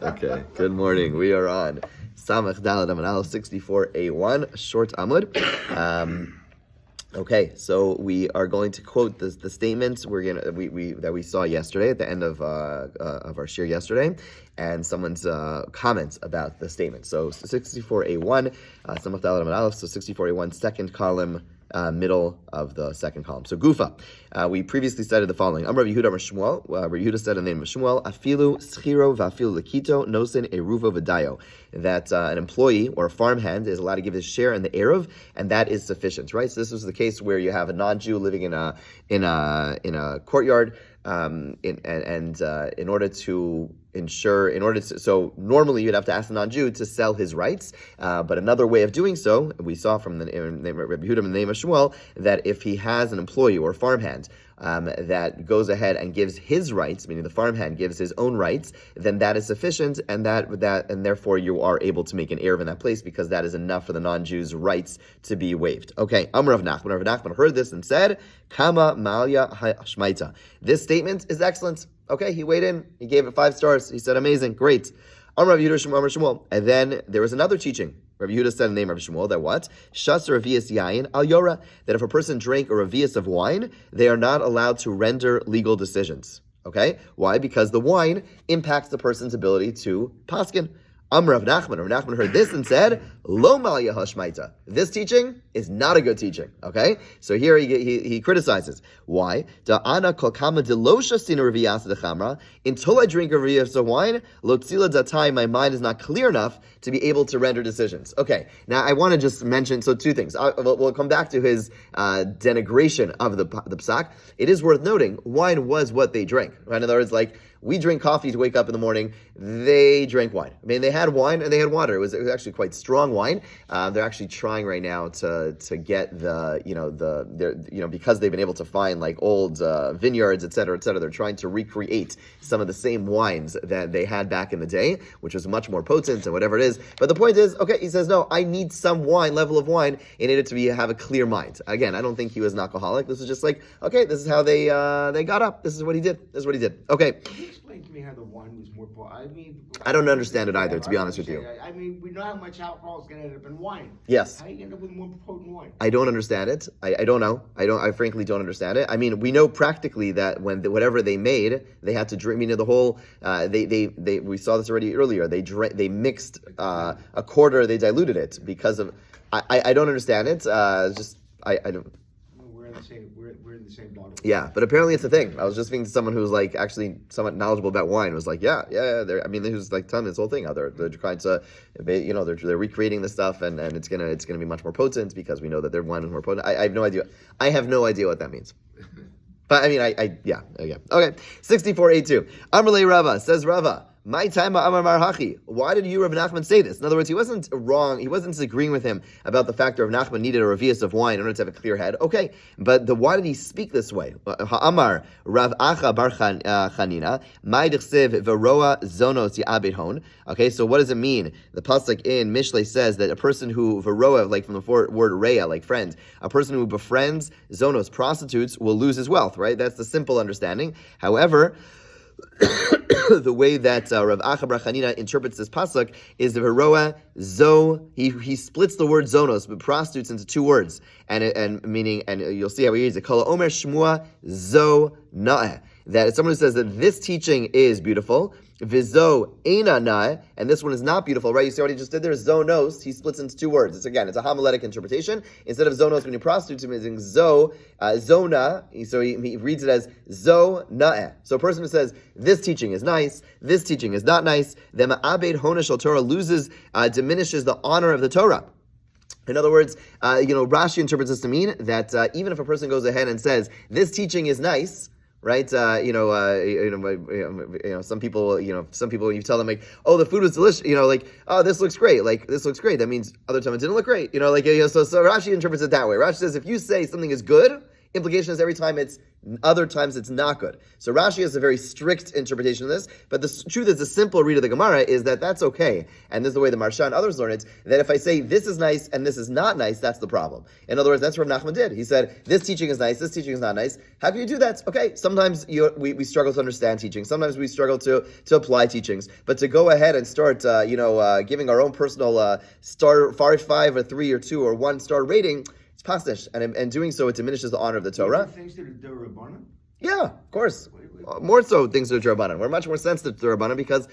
Okay, good morning. We are on Samach Daled Amud Aleph 64A1, short Amud. Okay, so we are going to quote the statements that we saw yesterday at the end of our shir yesterday, and someone's comments about the statement. So 64A1, Samach Daled Amud Aleph. So 64A1, second column. Middle of the second column. So Gufa, we previously cited the following. Amar Yehuda Amar Shmuel. Yehuda said in the name of Shmuel, Afilu schiro v'afilu lekito nosin eruva v'dayo. That an employee or a farmhand is allowed to give his share in the eruv, and that is sufficient, right? So this was the case where you have a non-Jew living in a courtyard. In order to so normally you'd have to ask the non-Jew to sell his rights, but another way of doing so, we saw from the name of Rabbi Yehuda in the name of Shmuel, that if he has an employee or a farmhand that goes ahead and gives his rights, meaning the farmhand gives his own rights, then that is sufficient, and therefore you are able to make an eruv in that place, because that is enough for the non-Jew's rights to be waived. Okay, Amar Rav Nachman. Rav Nachman heard this and said, Kama Malya Hashmaita. This statement is excellent. Okay, he weighed in, he gave it 5 stars, he said amazing, great. Amar Rav Yehuda Amar Shmuel. And then there was another teaching. Rabbi Yehuda said in the name of Shmuel that what? Shas revius yayin al yora. That if a person drank a revius of wine, they are not allowed to render legal decisions. Okay? Why? Because the wine impacts the person's ability to paskin. Amar Rav Nachman. Rav Nachman heard this and said, Lo malya hashmaita. This teaching is not a good teaching. Okay? So here he criticizes. Why? Da'ana kol kama delosha sina reviyasa dechamra. Until I drink a reviyas of wine, lo tzila datai, my mind is not clear enough to be able to render decisions. Okay, now I want to just mention, so 2 things. We'll come back to his denigration of the psak. It is worth noting, wine was what they drank. Right? In other words, like, we drink coffee to wake up in the morning. They drank wine. I mean, they had wine and they had water. It was actually quite strong wine. They're actually trying right now to get because they've been able to find like old vineyards, et cetera, they're trying to recreate some of the same wines that they had back in the day, which was much more potent and whatever it is. But the point is, okay, he says, no, I need some level of wine in order to have a clear mind. Again, I don't think he was an alcoholic. This is just like, okay, this is how they got up. This is what he did. Okay. Explain to me how the wine was more potent. I don't understand it either, to be honest with you. I mean, we know how much alcohol is going to end up in wine. Yes. How do you end up with more potent wine? I don't understand it. I don't know. I frankly don't understand it. I mean, we know practically that whatever they made, they had to drink. The whole we saw this already earlier. They mixed a quarter. They diluted it because of. I don't understand it. I don't. We're in the same bottle. Yeah, but apparently it's a thing. I was just speaking to someone who's like actually somewhat knowledgeable about wine. It was like, yeah. Who's like telling this whole thing out there. They're trying to, they're recreating the stuff, and it's gonna be much more potent because we know that their wine is more potent. I have no idea. I have no idea what that means. But I mean, yeah. Okay, 64A2. Amrle Rava says Rava. My time Amar Marhachi. Why did you, Rav Nachman, say this? In other words, he wasn't wrong. He wasn't disagreeing with him about the fact that Rav Nachman needed a revius of wine in order to have a clear head. Okay, but why did he speak this way? Amar Rav Acha Bar Chanina. My dechsev veroa zonos ya'abed hon. Okay, so what does it mean? The pasuk in Mishlei says that a person who veroa, like from the word rea, like friend, a person who befriends zonos, prostitutes, will lose his wealth. Right? That's the simple understanding. However, the way that Rav Acha Bar Chanina interprets this pasuk is the veroa zo. He splits the word zonos, but prostitutes, into 2 words, and you'll see how he reads it. Kol omer shmua zo na'eh. That it's someone who says that this teaching is beautiful. Vizo eina na'eh, and this one is not beautiful, right? You see what he just did there? Zonos, he splits into 2 words. It's a homiletic interpretation. Instead of zonos, when you prostitute, he's using zona, so he reads it as zo na'eh. So a person who says, this teaching is nice, this teaching is not nice, then ma'abed honesh al Torah diminishes the honor of the Torah. In other words, Rashi interprets this to mean that even if a person goes ahead and says, this teaching is nice, right? Some people, when you tell them like, oh, the food was delicious, oh, this looks great. That means other time it didn't look great. So Rashi interprets it that way. Rashi says if you say something is good, Implication is every time other times it's not good. So Rashi has a very strict interpretation of this, but the truth is the simple read of the Gemara is that that's okay. And this is the way the Marsha and others learn it, that if I say this is nice and this is not nice, that's the problem. In other words, that's what Nachman did. He said, this teaching is nice, this teaching is not nice. How can you do that? Okay, sometimes we struggle to understand teaching. Sometimes we struggle to apply teachings. But to go ahead and start, giving our own personal star 5 or 3 or 2 or 1 star rating, it's pasnish, and doing so, it diminishes the honor of the Torah. Things that are Rabbanan? Yeah, of course. More so things that are Rabbanan. We're much more sensitive to Rabbanan because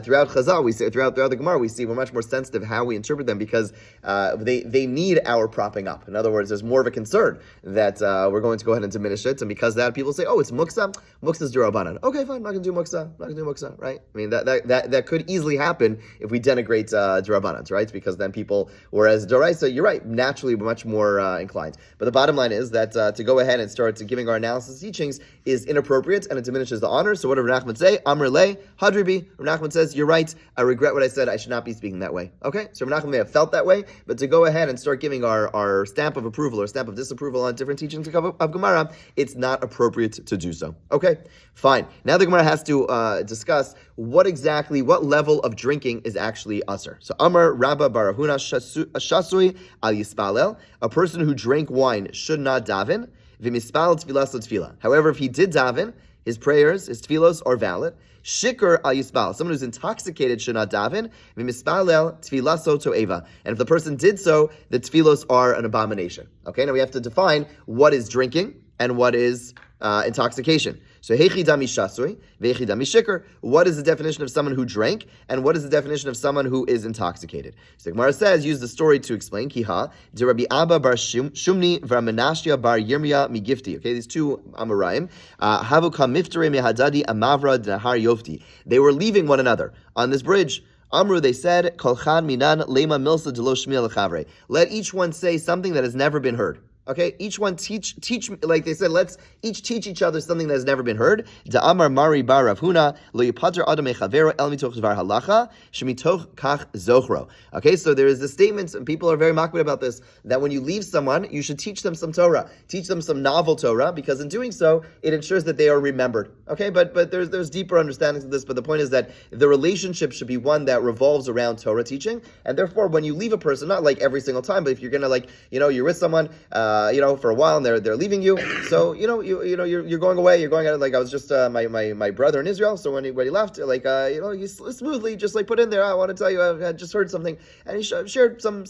throughout Chazal, we see throughout the Gemara, we see we're much more sensitive how we interpret them because they need our propping up. In other words, there's more of a concern that we're going to go ahead and diminish it, and because of that, people say, "Oh, it's muksa. Muksa's Rabbanan." Okay, fine. I'm not going to do muksa. Not going to do muksa. Right? I mean that could easily happen if we denigrate Rabbanans, right? Because then people, whereas Doraisa, you're right, naturally much more inclined. But the bottom line is that to go ahead and start giving our analysis teachings is inappropriate and it diminishes the honor. So what did Rav Nachman say? Amr le hadribi. Rav Nachman says, you're right. I regret what I said. I should not be speaking that way. Okay? So Rav Nachman may have felt that way, but to go ahead and start giving our stamp of approval or stamp of disapproval on different teachings of Gemara, it's not appropriate to do so. Okay? Fine. Now the Gemara has to discuss what level of drinking is actually usher. So Amar Rabba Barahuna Shasui Al Yispalel, a person who drank wine should not daven. V'mispal tfilas tefila. However, if he did daven, his prayers, his tfilos are valid. Shikr al yispal. Someone who's intoxicated should not daven. V'mispalel tfilaso to'eva. And if the person did so, the tfilos are an abomination. Okay, now we have to define what is drinking and what is intoxication. So hechi dami shasui, vechi dami shikr. What is the definition of someone who drank, and what is the definition of someone who is intoxicated? So the Gemara says, use the story to explain. Kiha, de Rabbi Abba bar Shumni v'Menashia bar Yirmiyah migifti. Okay, these two Amoraim. Havu kam miftare mehadadi amavra nahar yofti. They were leaving one another on this bridge. Amru, they said, Kolchan minan lema milsa delo shmiel lechavre. Let each one say something that has never been heard. Okay, each one teach, like they said, let's each teach each other something that has never been heard. Da'amar Mari bar Rav Huna, lo yipater adam echavero el mitoch dvar halacha, shemitoch kach zochro. Okay, so there is this statement, and people are very makbid about this, that when you leave someone, you should teach them some Torah, teach them some novel Torah, because in doing so, it ensures that they are remembered. Okay, but there's deeper understandings of this, but the point is that the relationship should be one that revolves around Torah teaching, and therefore, when you leave a person, not like every single time, but if you're gonna you're with someone, for a while, and they're leaving you. So you're going away. You're going out. Like I was just my brother in Israel. So when he left, he smoothly just put in there. I want to tell you, I just heard something, and he shared some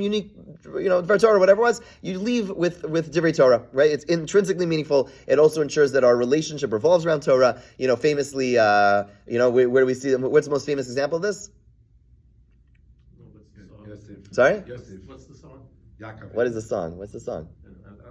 unique Dvar Torah or whatever it was. You leave with Divrei Torah, right? It's intrinsically meaningful. It also ensures that our relationship revolves around Torah. Famously, where do we see them? What's the most famous example of this? Sorry? What's the song? What is the song? What's the song?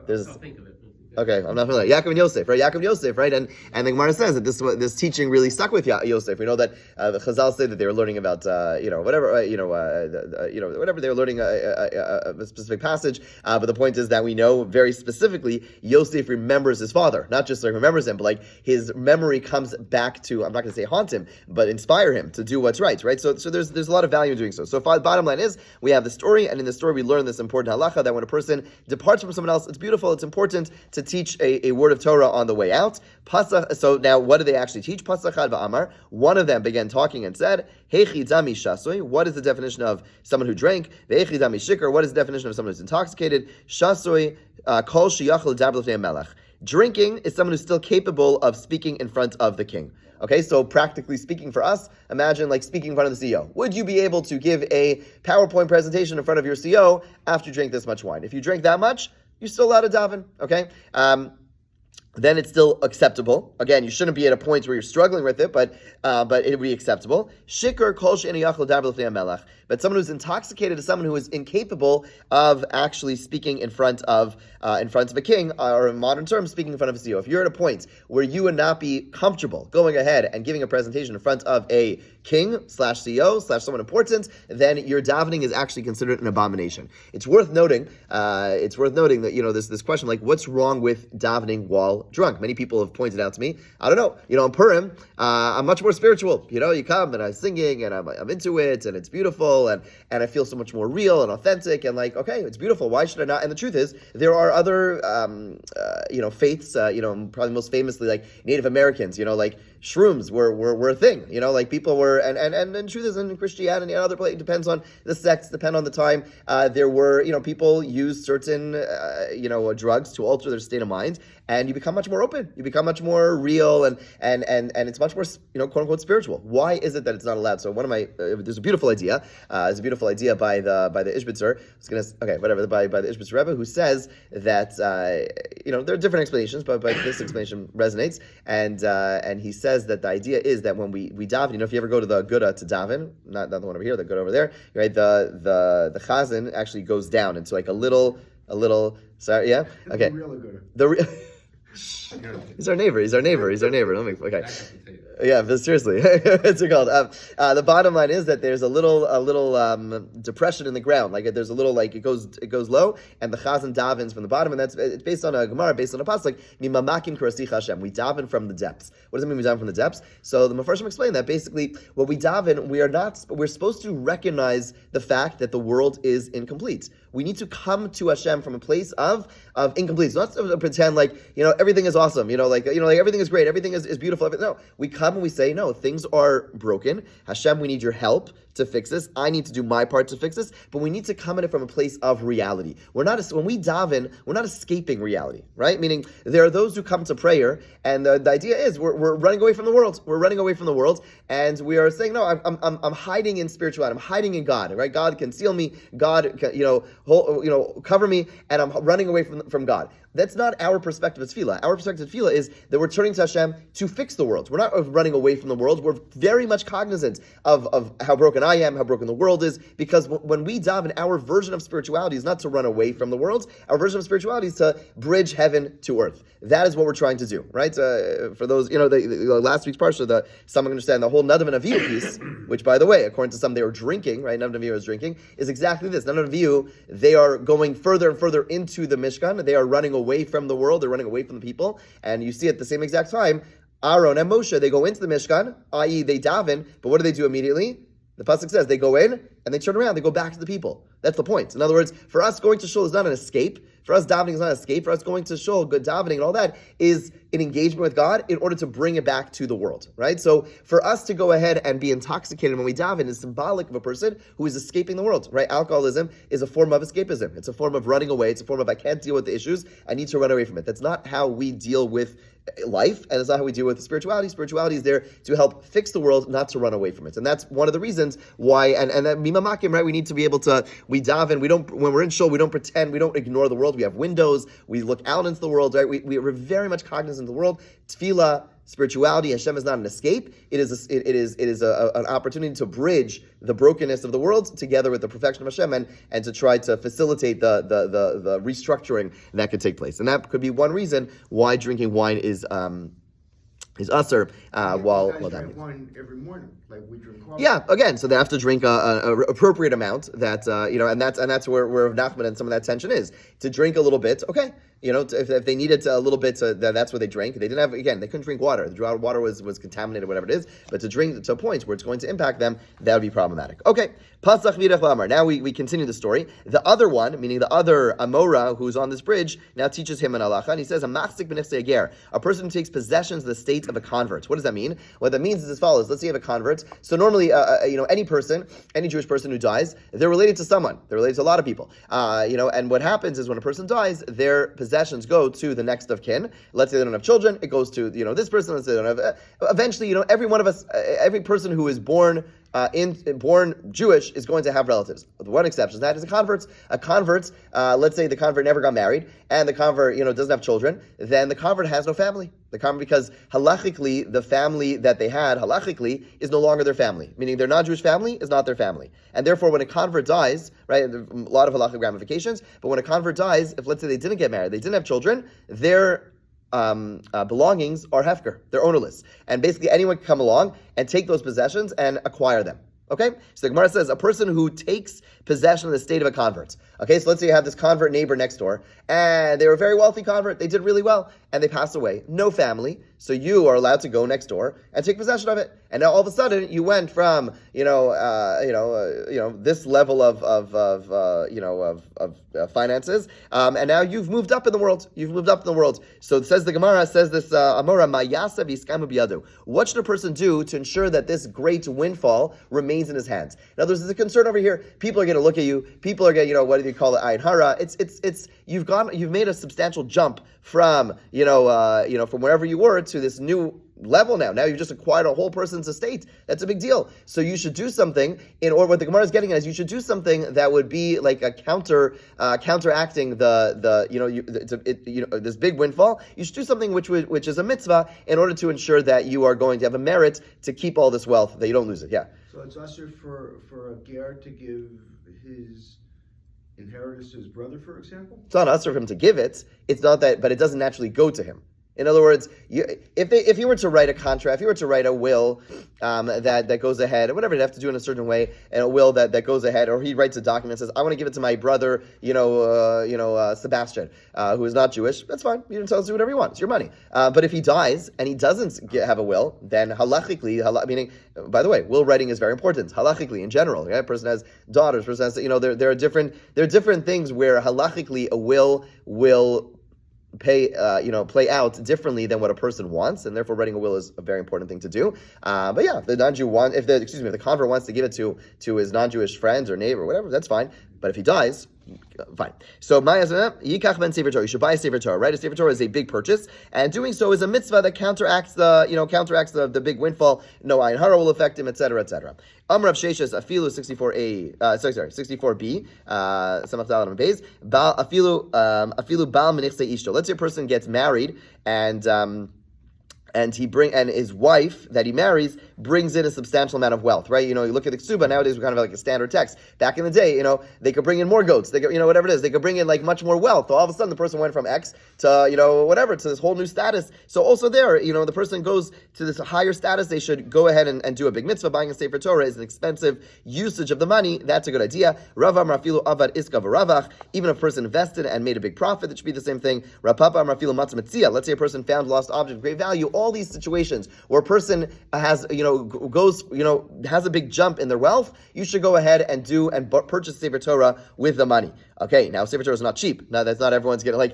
I'll think of it. Okay, I'm not familiar. Yaakov and Yosef, right? Yaakov and Yosef, right? And the Gemara says that this teaching really stuck with Yosef. We know that the Chazal say that they were learning about whatever they were learning a specific passage. But the point is that we know very specifically Yosef remembers his father, not just remembers him, but his memory comes back to, I'm not going to say haunt him, but inspire him to do what's right? So there's a lot of value in doing so. So bottom line is we have the story, and in the story we learn this important halacha that when a person departs from someone else, it's beautiful, it's important to teach a word of Torah on the way out. Pasach. So now, what do they actually teach? Pasachad va'amar. One of them began talking and said, Hechi dami shasui. What is the definition of someone who drank? Ve'echi dami shikr. What is the definition of someone who's intoxicated? Shasui kol sheyachal ledaber lefnei melech. Drinking is someone who's still capable of speaking in front of the king. Okay, so practically speaking for us, imagine speaking in front of the CEO. Would you be able to give a PowerPoint presentation in front of your CEO after you drink this much wine? If you drink that much, you're still allowed to daven, okay? Then it's still acceptable. Again, you shouldn't be at a point where you're struggling with it, but it would be acceptable. Shikr kol she'enu yachal ledaber lefnei melech. But someone who's intoxicated is someone who is incapable of actually speaking in front of a king, or in modern terms, speaking in front of a CEO. If you're at a point where you would not be comfortable going ahead and giving a presentation in front of a king/CEO/ someone important, then your davening is actually considered an abomination. It's worth noting that this question, what's wrong with davening while people drunk. Many people have pointed out to me, I don't know, on Purim, I'm much more spiritual. You come and I'm singing and I'm into it and it's beautiful and I feel so much more real and authentic and like, okay, it's beautiful. Why should I not? And the truth is, there are other, faiths, probably most famously like Native Americans, like shrooms were a thing, like people were, and truth is in Christianity and other places, depends on the sects, depend on the time, there were, people use certain, drugs to alter their state of mind, and you become much more open, you become much more real, and it's much more, quote unquote spiritual. Why is it that it's not allowed? So there's a beautiful idea, by the Ishbitzer, by the Ishbitzer Rebbe, who says that, there are different explanations, but this explanation resonates, and he says that the idea is that when we daven, if you ever go to the Gura to daven, not the one over here, the Gura over there, right? The chazan actually goes down into like a little. Sorry, yeah, okay. He's our neighbor. Don't make okay. Yeah, but seriously, what's it called? The bottom line is that there's a little depression in the ground. Like there's a little it goes low, and the chazan davens from the bottom, and it's based on a Gemara, based on a pasuk. Mimamakim karasich Hashem. We daven from the depths. What does it mean we daven from the depths? So the Mefarshim explain that basically when we daven, we're supposed to recognize the fact that the world is incomplete. We need to come to Hashem from a place of incomplete. It's not to pretend like everything is awesome. Like everything is great, everything is beautiful. No, we come and we say, no, things are broken. Hashem, we need your help to fix this. I need to do my part to fix this. But we need to come at it from a place of reality. When we daven, we're not escaping reality, right? Meaning there are those who come to prayer, and the idea is we're running away from the world. We're running away from the world, and we are saying, no, I'm hiding in spirituality. I'm hiding in God, right? God conceal me. God, cover me, and I'm running away from God. That's not our perspective of tefillah. Our perspective of tefillah is that we're turning to Hashem to fix the world. We're not running away from the world. We're very much cognizant of how broken I am, how broken the world is, because when we daven, our version of spirituality is not to run away from the world. Our version of spirituality is to bridge heaven to earth. That is what we're trying to do, right? For those, the last week's parsha, some understand the whole Nadav and Avihu piece, which, by the way, according to some, they were drinking, right? Nadav and Avihu was drinking, is exactly this. Nadav and Avihu, they are going further and further into the Mishkan. They are running away from the world. They're running away from the people. And you see at the same exact time, Aaron and Moshe, they go into the Mishkan, i.e. they daven, but what do they do immediately? The pasuk says they go in and they turn around, they go back to the people. That's the point. In other words, for us, going to shul is not an escape. For us, davening is not an escape. For us, going to shul, good davening and all that is an engagement with God in order to bring it back to the world, right? So for us to go ahead and be intoxicated when we daven is symbolic of a person who is escaping the world, right? Alcoholism is a form of escapism. It's a form of running away. It's a form of I can't deal with the issues. I need to run away from it. That's not how we deal with life, and it's not how we deal with spirituality. Spirituality is there to help fix the world, not to run away from it. And that's one of the reasons why, and that mimamakim, right? We need to be able to, we daven, when we're in shul, we don't pretend, we don't ignore the world. We have windows, we look out into the world, right? We're very much cognizant of the world. Tefillah, spirituality, Hashem is not an escape. It is an opportunity to bridge the brokenness of the world together with the perfection of Hashem, and to try to facilitate the restructuring that could take place. And that could be one reason why drinking wine is usher while davening. Wine every morning, like we drink coffee. Yeah, again, so they have to drink an appropriate amount. That and that's where Nachman and some of that tension is to drink a little bit. Okay. If they needed a little bit, that's what they drank. They didn't have, again, they couldn't drink water. The water was contaminated, whatever it is. But to drink to a point where it's going to impact them, that would be problematic. Okay, Pasach Virech Lamar. Now we continue the story. The other one, meaning the other Amora who's on this bridge, now teaches him an halacha, and he says, a person who takes possessions of the state of a convert. What does that mean? What that means is as follows. Let's say you have a convert. So normally, any Jewish person who dies, they're related to someone. They're related to a lot of people. And what happens is when a person dies, their possessions go to the next of kin. Let's say they don't have children, it goes to this person. Let's say they don't have. Eventually, every one of us, every person who is born Jewish is going to have relatives. With one exception, that is a convert. A convert, let's say the convert never got married, and the convert, doesn't have children. Then the convert has no family. The convert, because halachically, the family that they had halachically is no longer their family. Meaning their non-Jewish family is not their family, and therefore when a convert dies, right, a lot of halachic ramifications. But when a convert dies, if let's say they didn't get married, they didn't have children, their belongings are hefker, they're ownerless, and basically anyone can come along and take those possessions and acquire them. Okay, so the Gemara says a person who takes possession of the state of a convert. Okay, so let's say you have this convert neighbor next door, and they were a very wealthy convert. They did really well, and they passed away. No family, so you are allowed to go next door and take possession of it. And now all of a sudden, you went from this level of finances, and now you've moved up in the world. So it says the Gemara says this Amora Mayasa v'Iskamu biyadu. What should a person do to ensure that this great windfall remains in his hands? In other words, there's a concern over here. People are going to look at you. People are going to, what do you call it? Ayin hara. It's you've made a substantial jump from from wherever you were to this new level now. Now you've just acquired a whole person's estate. That's a big deal. So you should do something what the Gemara is getting at is you should do something that would be like a counteracting this big windfall. You should do something which is a mitzvah in order to ensure that you are going to have a merit to keep all this wealth, that you don't lose it. Yeah. So it's usher for a ger to give his inheritance to his brother, for example? It's not usher for him to give it. It's not that, but it doesn't naturally go to him. In other words, if you were to write a contract, if you were to write a will that goes ahead, or whatever you have to do in a certain way, and a will that goes ahead, or he writes a document that says, I want to give it to my brother, Sebastian, who is not Jewish, that's fine. You can tell us to do whatever you want. It's your money. But if he dies and he doesn't have a will, then halachically, meaning, by the way, will writing is very important. Halachically, in general, a person has daughters, person has, there are different things where halachically a will play out differently than what a person wants, and therefore writing a will is a very important thing to do. But yeah, if the non-Jew if the convert wants to give it to his non-Jewish friends or neighbor or whatever, that's fine. But if he dies, fine. So Yikach ben Sefer Torah, you should buy a Sefer Torah, right? A Sefer Torah is a big purchase, and doing so is a mitzvah that counteracts the big windfall. No ayin hara will affect him, etc., etc. Amrav Sheshes afilu 64a, 64b, samach dalad beis, afilu bal menichse ishto. Let's say a person gets married and his wife that he marries brings in a substantial amount of wealth, right? You look at the ksuba nowadays, we're kind of like a standard text. Back in the day, they could bring in more goats, they could, whatever it is, they could bring in like much more wealth. So all of a sudden, the person went from X to to this whole new status. So also there, the person goes to this higher status. They should go ahead and do a big mitzvah. Buying a Sefer Torah is an expensive usage of the money. That's a good idea. Ravam rafilu avad iska v'ravach. Even if a person invested and made a big profit, that should be the same thing. Rapapam rafilu matzah metzia. Let's say a person found lost object, great value. All these situations where a person has has a big jump in their wealth, you should go ahead and purchase Sefer Torah with the money. Okay, now Sefer Torah is not cheap. Now that's not everyone's gonna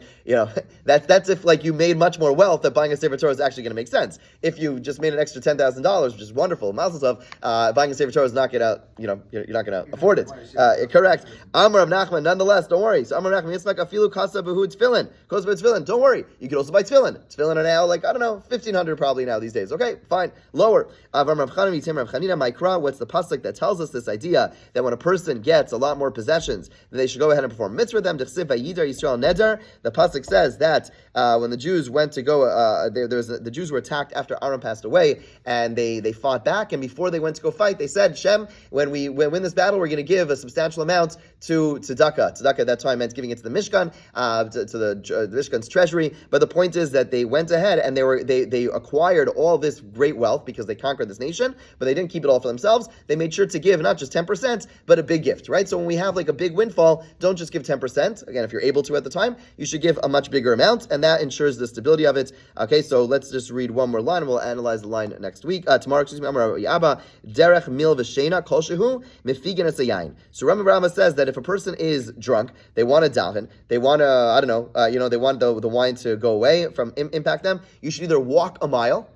that's if you made much more wealth, that buying a Sefer Torah is actually gonna make sense. If you just made an extra $10,000, which is wonderful, mazel tov, buying a Sefer Torah is not gonna you're not gonna afford it. Correct. Amar of Nachman, nonetheless, don't worry. So Amar of Nachman, yitzmak afilu kasa behu tefillin. Kosba tefillin. Don't worry. You can also buy tefillin. Tefillin are now $1,500 probably now these days. Okay, fine, lower. What's the pasuk that tells us this idea that when a person gets a lot more possessions, then they should go ahead and perform mitzvah them? The pasuk says that when the Jews went to go, the Jews were attacked after Aaron passed away, and they fought back. And before they went to go fight, they said, Shem, when we win this battle, we're going to give a substantial amount to tzedakah. Tzedakah at that time meant giving it to the Mishkan, to the Mishkan's treasury. But the point is that they went ahead and they acquired all this great wealth because they conquered this nation, but they didn't keep it all for themselves. They made sure to give not just 10%, but a big gift, right? So when we have a big windfall, don't just give 10%. Again, if you're able to at the time, you should give a much bigger amount, and that ensures the stability of it. Okay, so let's just read one more line, and we'll analyze the line tomorrow. Derech mil v'shena kol shehu mifigen es yayin. So Rambam Rama says that if a person is drunk, they want to daven, they want to, they want the wine to go away from impact them. You should either walk a mile,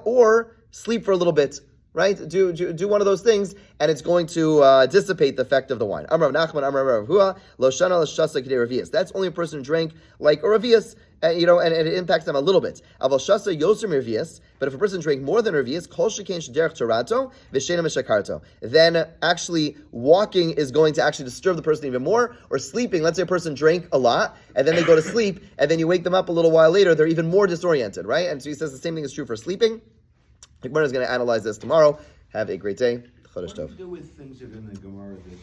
or sleep for a little bit. Right? Do one of those things, and it's going to dissipate the effect of the wine. Amar Nachman, Amar Rav Hua, Lo Shana L'Shasa K'dei Ravias. That's only a person who drank like a Ravias, and it impacts them a little bit. Aval Shasa Yoser Ravias, but if a person drank more than Ravias, Kol Shekain Shederech Torato V'Shena Meshakarto, then actually walking is going to actually disturb the person even more, or sleeping. Let's say a person drank a lot, and then they go to sleep, and then you wake them up a little while later, they're even more disoriented, right? And so he says the same thing is true for sleeping. The Gemara is going to analyze this tomorrow. Have a great day. What do you do with things that are in the Gemara that